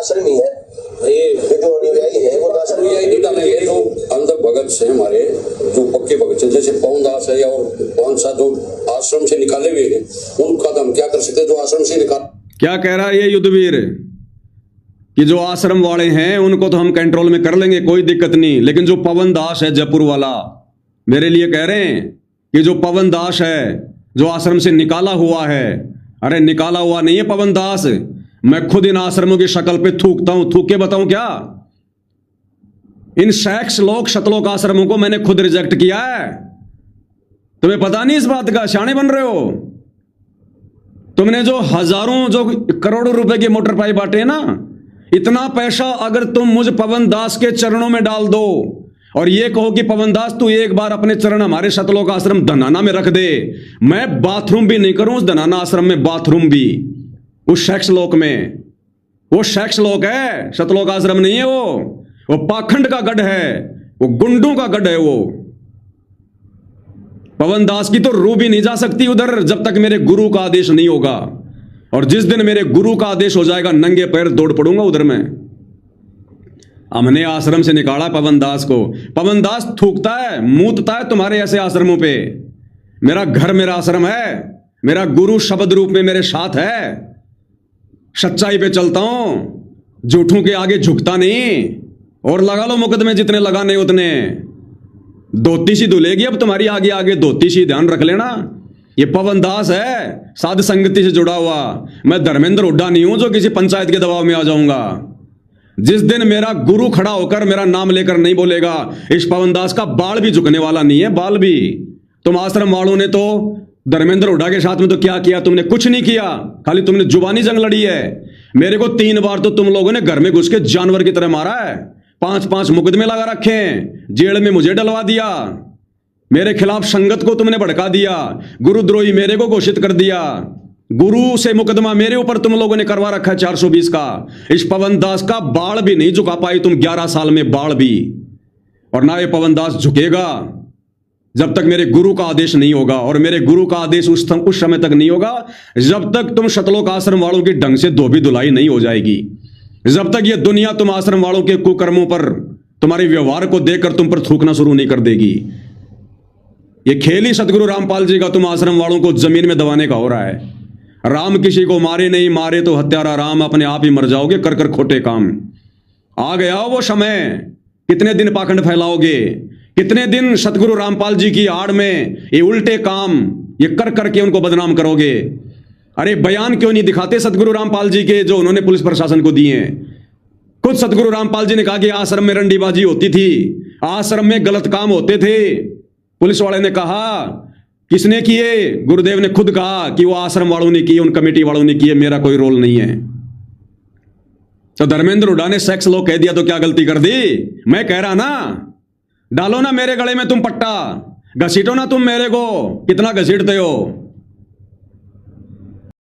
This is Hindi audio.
आश्रमी है, ये जो अनुयायी है वो तो अनुयायी नहीं डालेंगे। जो अंदर भगत से हमारे जो पक्के भगत हैं, जैसे पवन दास है और कौन सा जो आश्रम से निकाले हुए हैं, उनका तो हम क्या कर सकते हैं? जो आश्रम से निकाल, क्या कह रहा है ये युद्धवीर कि जो आश्रम वाले हैं उनको तो हम कंट्रोल में कर लेंगे, कोई दिक्कत नहीं, लेकिन जो पवन दास है जयपुर वाला मेरे लिए कह रहे हैं कि जो पवन दास है जो आश्रम से निकाला हुआ है, अरे निकाला हुआ नहीं है पवन दास, मैं खुद इन आश्रमों की शक्ल पे थूकता हूं। थूक के बताऊं क्या? इन सैक्स लोक शतलोक आश्रमों को मैंने खुद रिजेक्ट किया है। तुम्हें पता नहीं इस बात का? शाणे बन रहे हो तुमने। जो हजारों जो करोड़ों रुपए के मोटर पाइप बांटे ना, इतना पैसा अगर तुम मुझ पवन दास के चरणों में डाल दो और ये कहो कि पवन दास तू एक बार अपने चरण हमारे शतलोक आश्रम धनाना में रख दे, मैं बाथरूम भी नहीं करूं उस धनाना आश्रम में, बाथरूम भी उस सेक्स लोक में। वो सेक्स लोक है, शतलोक आश्रम नहीं है। वो पाखंड का गढ़ है, वो गुंडों का गढ़ है। वो पवन दास की तो रूह भी नहीं जा सकती उधर जब तक मेरे गुरु का आदेश नहीं होगा, और जिस दिन मेरे गुरु का आदेश हो जाएगा नंगे पैर दौड़ पड़ूंगा उधर मैं। हमने आश्रम से निकाला पवन दास को। पवन दास थूकता है, मूतता है तुम्हारे ऐसे आश्रमों पे। मेरा घर मेरा आश्रम है, मेरा गुरु शब्द रूप में मेरे साथ है, सच्चाई पे चलता हूं, झूठों के आगे झुकता नहीं। और लगा लो मुकदमे जितने लगाने उतने। धोती सी धुलेगी अब तुम्हारी आगे आगे, धोती सी, ध्यान रख लेना। ये पवन दास है साध संगति से जुड़ा हुआ, मैं धर्मेंद्र हुड्डा नहीं हूं जो किसी पंचायत के दबाव में आ जाऊंगा। जिस दिन मेरा गुरु खड़ा होकर मेरा नाम लेकर नहीं बोलेगा, इस पवन दास का बाल भी झुकने वाला नहीं है, बाल भी। तुम आश्रम वालों ने तो धर्मेंद्र हुड्डा के साथ में तो क्या किया? तुमने कुछ नहीं किया, खाली तुमने जुबानी जंग लड़ी है। मेरे को 3 बार तो तुम लोगों ने घर में घुस के जानवर की तरह मारा है, 5-5 मुकदमे लगा रखे हैं, जेल में मुझे डलवा दिया, मेरे खिलाफ संगत को तुमने भड़का दिया, गुरुद्रोही मेरे को घोषित कर दिया, गुरु से मुकदमा मेरे ऊपर तुम लोगों ने करवा रखा है 420 का। इस पवन दास का बाल भी नहीं झुका पाई तुम 11 साल में, बाल भी। और ना ये पवन दास झुकेगा जब तक मेरे गुरु का आदेश नहीं होगा, और मेरे गुरु का आदेश उस समय तक नहीं होगा जब तक तुम शतलोक आश्रम वालों की ढंग से धोबी धुलाई नहीं हो जाएगी, जब तक ये दुनिया तुम आश्रम वालों के कुकर्मों पर, तुम्हारे व्यवहार को देखकर तुम पर थूकना शुरू नहीं कर देगी। ये खेल ही सतगुरु रामपाल जी का तुम आश्रम वालों को जमीन में दबाने का हो रहा है। राम किसी को मारे नहीं, मारे तो हत्यारा राम, अपने आप ही मर जाओगे कर कर खोटे काम। आ गया वो समय, कितने दिन पाखंड फैलाओगे? कितने दिन सतगुरु रामपाल जी की आड़ में ये उल्टे काम ये कर करके उनको बदनाम करोगे? अरे बयान क्यों नहीं दिखाते सतगुरु रामपाल जी के जो उन्होंने पुलिस प्रशासन को दिए हैं? खुद सतगुरु रामपाल जी ने कहा कि आश्रम में रंडीबाजी होती थी, आश्रम में गलत काम होते थे। पुलिस वाले ने कहा किसने किए? गुरुदेव ने खुद कहा कि वो आश्रम वालों ने किए, उन कमेटी वालों ने किए, मेरा कोई रोल नहीं है। तो धर्मेंद्र हुड्डा ने सेक्स लॉ कह दिया तो क्या गलती कर दी? मैं कह रहा ना, डालो ना मेरे गले में तुम पट्टा, घसीटो ना तुम मेरे को, कितना घसीटते हो।